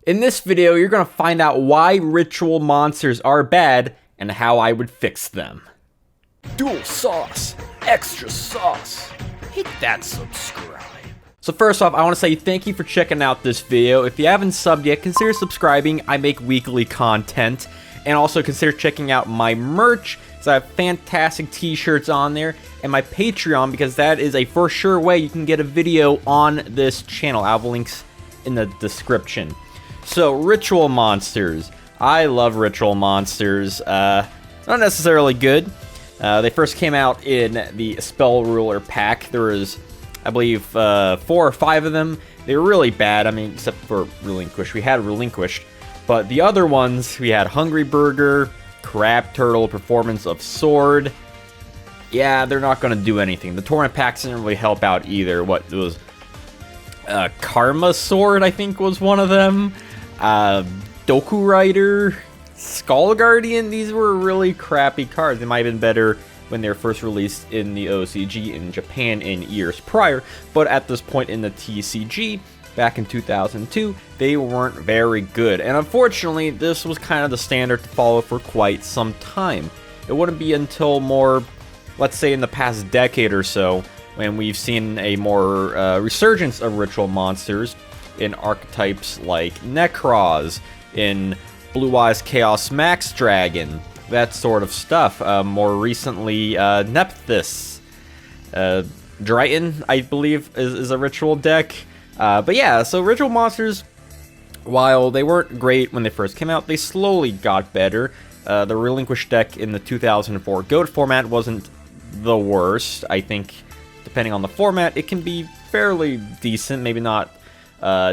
In this video, you're going to find out why ritual monsters are bad and how I would fix them. Dual sauce, extra sauce. Hit that subscribe. So first off, I want to say thank you for checking out this video. If you haven't subbed yet, consider subscribing. I make weekly content. And also consider checking out my merch, because I have fantastic t-shirts on there, and my Patreon, because that is a for sure way you can get a video on this channel. I'll have links in the description. So, ritual monsters. I love ritual monsters. Not necessarily good. They first came out in the Spell Ruler pack. There was, I believe, 4 or 5 of them. They were really bad. I mean, except for Relinquish. We had Relinquished. But the other ones, we had Hungry Burger, Crab Turtle, Performance of Sword. Yeah, they're not going to do anything. The Torrent packs didn't really help out either. What, it was Karma Sword, I think, was one of them. Doku Rider, Skull Guardian. These were really crappy cards. They might have been better when they were first released in the OCG in Japan in years prior. But at this point in the TCG, back in 2002, they weren't very good. And unfortunately, this was kind of the standard to follow for quite some time. It wouldn't be until more, let's say in the past decade or so, when we've seen a more resurgence of ritual monsters in archetypes like Necros, in Blue Eyes Chaos Max Dragon, that sort of stuff. More recently, Nephthys. Drighton, I believe, is a ritual deck. But yeah, so ritual monsters, while they weren't great when they first came out, they slowly got better. The Relinquished deck in the 2004 GOAT format wasn't the worst. I think, depending on the format, it can be fairly decent. Maybe not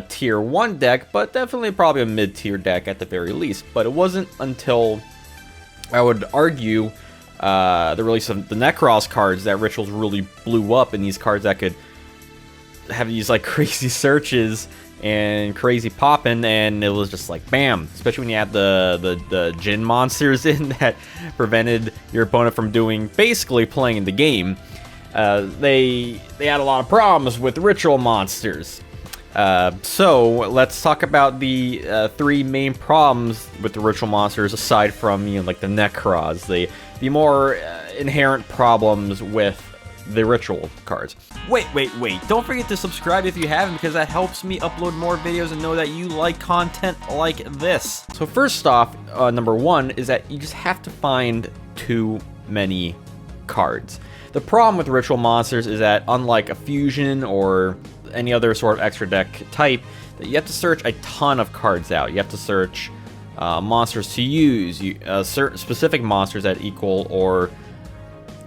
tier 1 deck, but definitely probably a mid-tier deck at the very least. But it wasn't until, I would argue, the release of the Necros cards that rituals really blew up, and these cards that could have these like crazy searches and crazy popping, and it was just like bam. Especially when you had the Djinn monsters in that prevented your opponent from basically playing the game. They had a lot of problems with ritual monsters. So let's talk about the 3 main problems with the ritual monsters, aside from, you know, like the Necros, the more inherent problems with the ritual cards. Wait, don't forget to subscribe if you haven't, because that helps me upload more videos and know that you like content like this. So first off, number 1 is that you just have to find too many cards. The problem with ritual monsters is that, unlike a fusion or any other sort of extra deck type, that you have to search a ton of cards out. You have to search monsters to use, certain specific monsters that equal or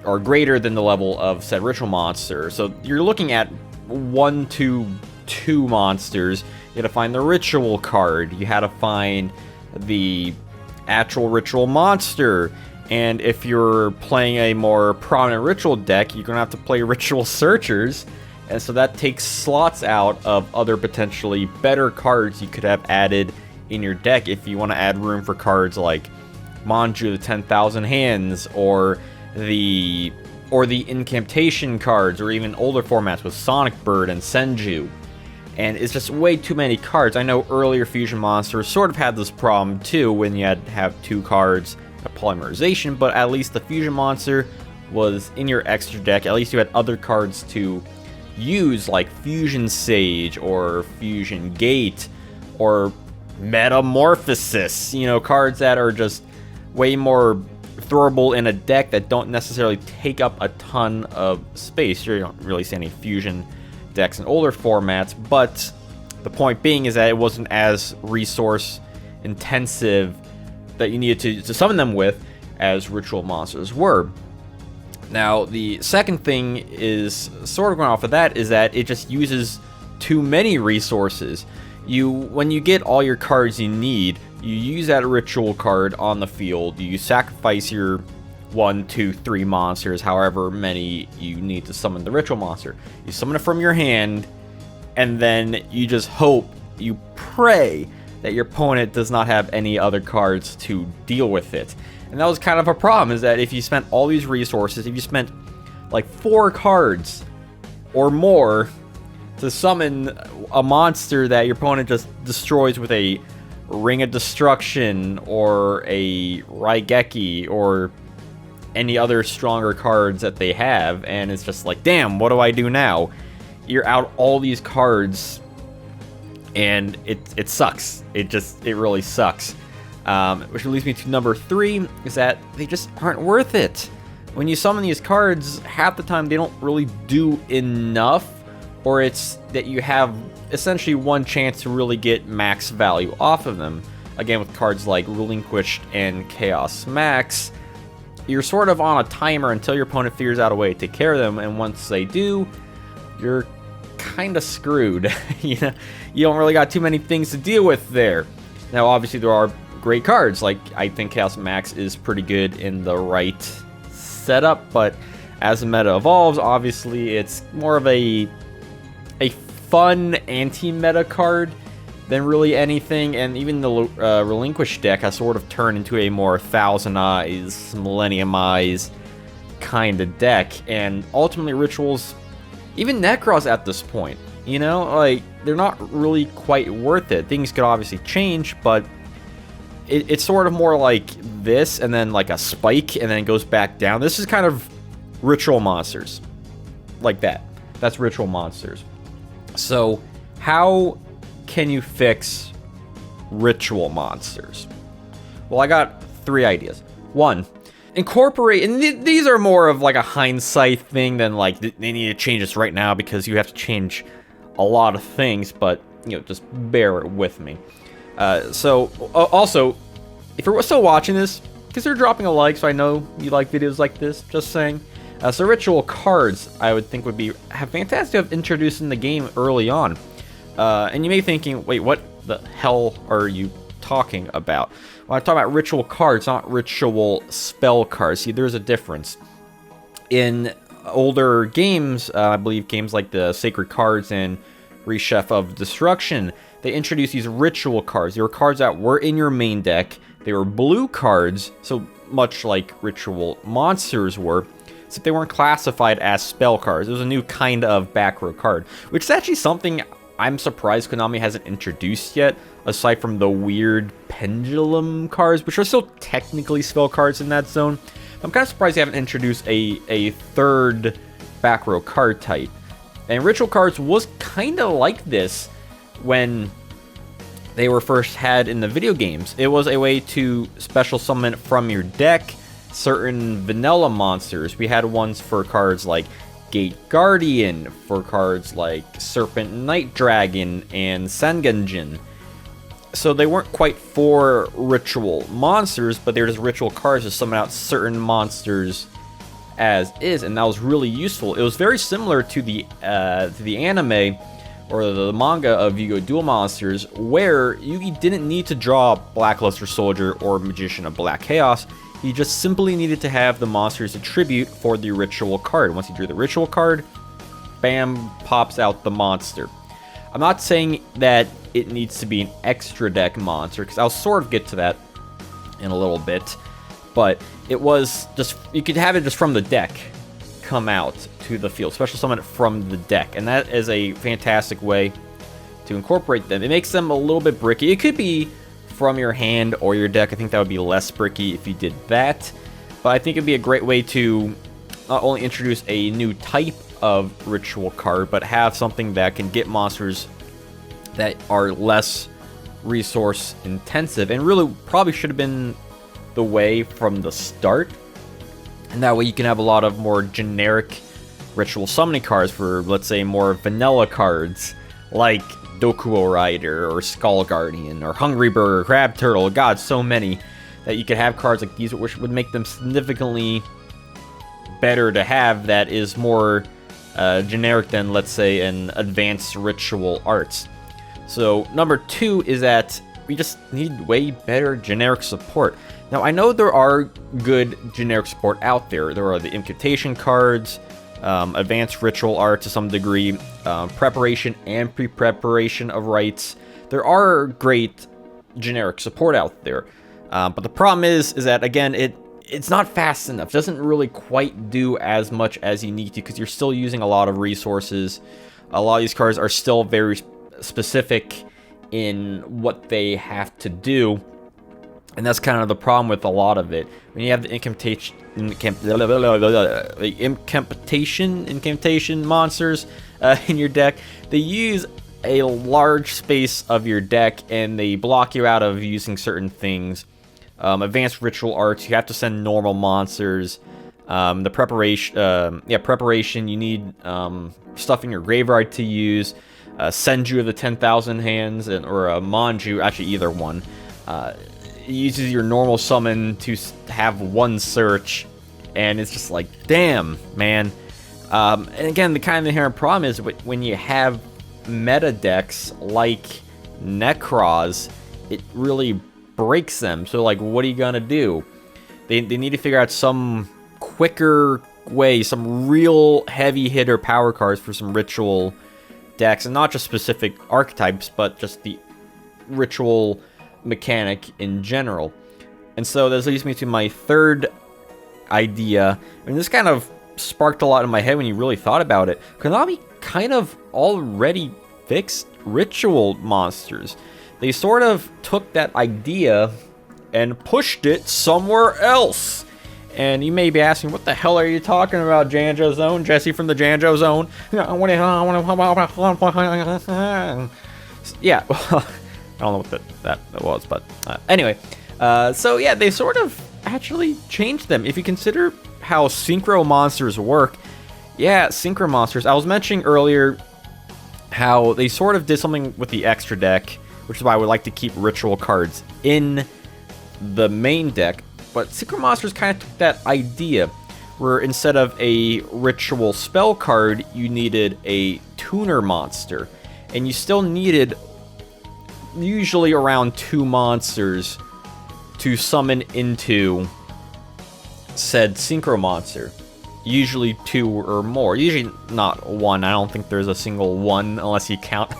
are greater than the level of said ritual monster. So you're looking at 1 to 2 monsters. You had to find the ritual card. You had to find the actual ritual monster. And if you're playing a more prominent ritual deck, you're going to have to play ritual searchers. And so that takes slots out of other potentially better cards you could have added in your deck if you want to add room for cards like Manju, the 10,000 Hands, or the incantation cards, or even older formats with Sonic Bird and Senju. And it's just way too many cards. I know earlier fusion monsters sort of had this problem too, when you had to have 2 cards of polymerization, but at least the fusion monster was in your extra deck. At least you had other cards to use, like Fusion Sage or Fusion Gate or Metamorphosis, you know, cards that are just way more throwable in a deck that don't necessarily take up a ton of space. You don't really see any fusion decks in older formats, but the point being is that it wasn't as resource intensive that you needed to summon them with as ritual monsters were. Now, the second thing is sort of going off of that, is that it just uses too many resources. When you get all your cards you need, you use that ritual card on the field, you sacrifice your 1, 2, 3 monsters, however many you need to summon the ritual monster. You summon it from your hand, and then you just hope, you pray that your opponent does not have any other cards to deal with it. And that was kind of a problem, is that if you spent all these resources, if you spent like 4 cards or more to summon a monster that your opponent just destroys with a Ring of Destruction or a Raigeki or any other stronger cards that they have, and it's just like, damn, what do I do now? You're out all these cards, and it sucks. It really sucks. Which leads me to number 3, is that they just aren't worth it. When you summon these cards, half the time they don't really do enough, or it's that you have essentially one chance to really get max value off of them. Again, with cards like Relinquished and Chaos Max, you're sort of on a timer until your opponent figures out a way to take care of them, and once they do, you're kind of screwed. You know, you don't really got too many things to deal with there. Now, obviously, there are great cards. Like, I think Chaos Max is pretty good in the right setup, but as the meta evolves, obviously, it's more of a fun anti-meta card than really anything, and even the Relinquished deck has sort of turned into a more Thousand Eyes, Millennium Eyes kind of deck, and ultimately Rituals, even Necros at this point, you know, like, they're not really quite worth it. Things could obviously change, but it's sort of more like this, and then like a spike, and then it goes back down. This is kind of Ritual monsters, like that. That's Ritual monsters. So, how can you fix Ritual monsters? Well, I got 3 ideas. 1, incorporate, and these are more of like a hindsight thing than like they need to change this right now because you have to change a lot of things, but, you know, just bear with me. Also, if you're still watching this, consider dropping a like so I know you like videos like this, just saying. So Ritual cards, I would think would be fantastic to have introduced in the game early on. And you may be thinking, wait, what the hell are you talking about? Well, I'm talking about Ritual cards, not Ritual spell cards. See, there's a difference. In older games, I believe games like the Sacred Cards and Rechef of Destruction, they introduced these Ritual cards. They were cards that were in your main deck. They were blue cards, so much like Ritual monsters were, except they weren't classified as spell cards. It was a new kind of back row card, which is actually something I'm surprised Konami hasn't introduced yet, aside from the weird pendulum cards, which are still technically spell cards in that zone. I'm kind of surprised they haven't introduced a third back row card type. And Ritual cards was kind of like this when they were first had in the video games. It was a way to special summon from your deck certain vanilla monsters. We had ones for cards like Gate Guardian, for cards like Serpent Night Dragon and Sengenjin. So they weren't quite for Ritual monsters, but they were just Ritual cards to summon out certain monsters as is, and that was really useful. It was very similar to the anime or the manga of Yu-Gi-Oh! Duel Monsters, where Yugi didn't need to draw Blackluster Soldier or Magician of Black Chaos. He just simply needed to have the monsters attribute for the Ritual card. Once he drew the Ritual card, bam, pops out the monster. I'm not saying that it needs to be an extra deck monster, because I'll sort of get to that in a little bit, but it was just, you could have it just from the deck come out to the field, special summon it from the deck, and that is a fantastic way to incorporate them. It makes them a little bit bricky. It could be from your hand or your deck. I think that would be less bricky if you did that, but I think it'd be a great way to not only introduce a new type of Ritual card, but have something that can get monsters that are less resource intensive, and really probably should have been the way from the start. And that way you can have a lot of more generic Ritual summoning cards for, let's say, more vanilla cards like Dokuo Rider or Skull Guardian or Hungry Burger, Crab Turtle. God, so many that you could have cards like these, which would make them significantly better to have, that is more generic than, let's say, an advanced Ritual arts. So number 2 is that we just need way better generic support. Now, I know there are good generic support out there. There are the Incantation cards, advanced Ritual art to some degree, preparation and pre-preparation of rites. There are great generic support out there, but the problem is that, again, it's not fast enough. It doesn't really quite do as much as you need to, because you're still using a lot of resources a lot of these cards are still very specific in what they have to do. And that's kind of the problem with a lot of it. When you have the incantation monsters in your deck, they use a large space of your deck and they block you out of using certain things. Advanced ritual arts, you have to send normal monsters. The preparation, you need stuff in your graveyard to use. Senju of the 10,000 hands or a Manju, actually either one. It uses your normal summon to have one search, and it's just like, damn, man. And again, the kind of inherent problem is when you have meta decks like Necros, it really breaks them. So, like, what are you gonna do? They need to figure out some quicker way, some real heavy hitter power cards for some ritual decks, and not just specific archetypes, but just the ritual mechanic in general. And so this leads me to my third idea, and this kind of sparked a lot in my head when you really thought about it. Konami kind of already fixed ritual monsters. They sort of took that idea and pushed it somewhere else. And you may be asking, what the hell are you talking about, Janjo Zone? Jesse from the Janjo Zone? Yeah, well, I don't know what that was, but anyway. So yeah, they sort of actually changed them. If you consider how synchro monsters work, yeah, synchro monsters. I was mentioning earlier how they sort of did something with the extra deck, which is why I would like to keep ritual cards in the main deck. But synchro monsters kind of took that idea, where instead of a ritual spell card, you needed a tuner monster, and you still needed usually around 2 monsters to summon into said synchro monster. Usually 2 or more. Usually not 1. I don't think there's a single 1 unless you count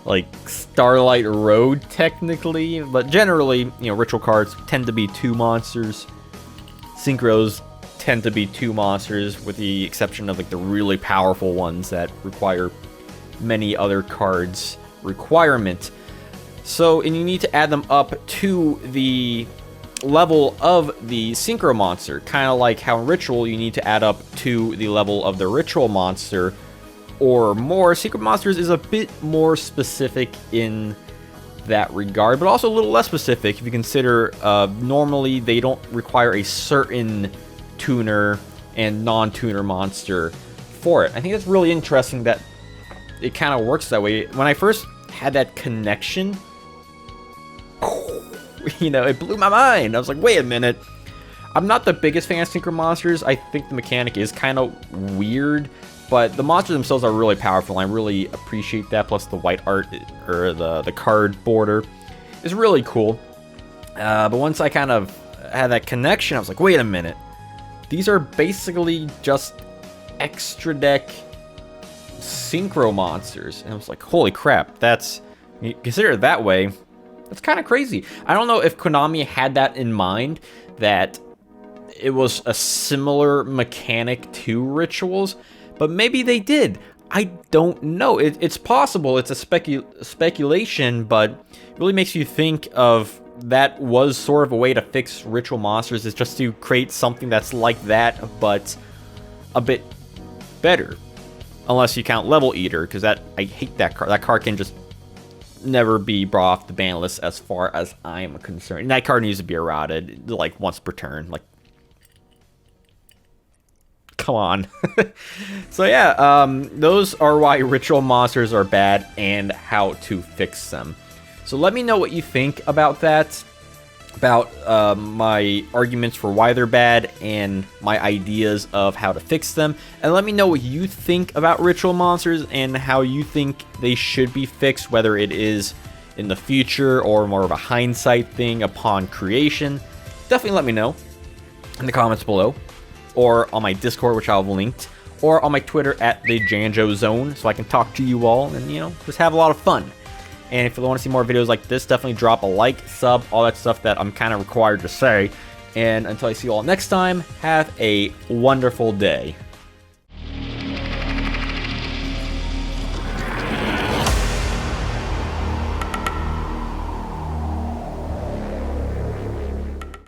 like Starlight Road technically. But generally, you know, ritual cards tend to be 2 monsters. Synchros tend to be 2 monsters, with the exception of like the really powerful ones that require many other cards requirement. So, and you need to add them up to the level of the synchro monster, kind of like how in ritual you need to add up to the level of the ritual monster or more. Synchro monsters is a bit more specific in that regard, but also a little less specific if you consider normally they don't require a certain tuner and non-tuner monster for it. I think that's really interesting that it kind of works that way. When I first had that connection, you know, it blew my mind. I was like, wait a minute. I'm not the biggest fan of synchro monsters. I think the mechanic is kind of weird, but the monsters themselves are really powerful. I really appreciate that. Plus the white art, or the card border, is really cool. But once I kind of had that connection, I was like, wait a minute. These are basically just extra deck synchro monsters. And I was like, holy crap. That's, you consider it that way, that's kind of crazy. I don't know if Konami had that in mind, that it was a similar mechanic to rituals, but maybe they did. I don't know. It's possible. It's a speculation, but it really makes you think of that was sort of a way to fix ritual monsters, is just to create something that's like that, but a bit better. Unless you count Level Eater, because I hate that card. That card can just never be brought off the ban list as far as I'm concerned. And that card needs to be eroded like once per turn. Like, come on. So yeah, those are why ritual monsters are bad and how to fix them. So let me know what you think about that, about my arguments for why they're bad and my ideas of how to fix them. And let me know what you think about ritual monsters and how you think they should be fixed, whether it is in the future or more of a hindsight thing upon creation. Definitely let me know in the comments below, or on my Discord, which I'll have linked, or on my Twitter at the Janjo Zone, so I can talk to you all and, you know, just have a lot of fun. And if you want to see more videos like this, definitely drop a like, sub, all that stuff that I'm kind of required to say. And until I see you all next time, have a wonderful day.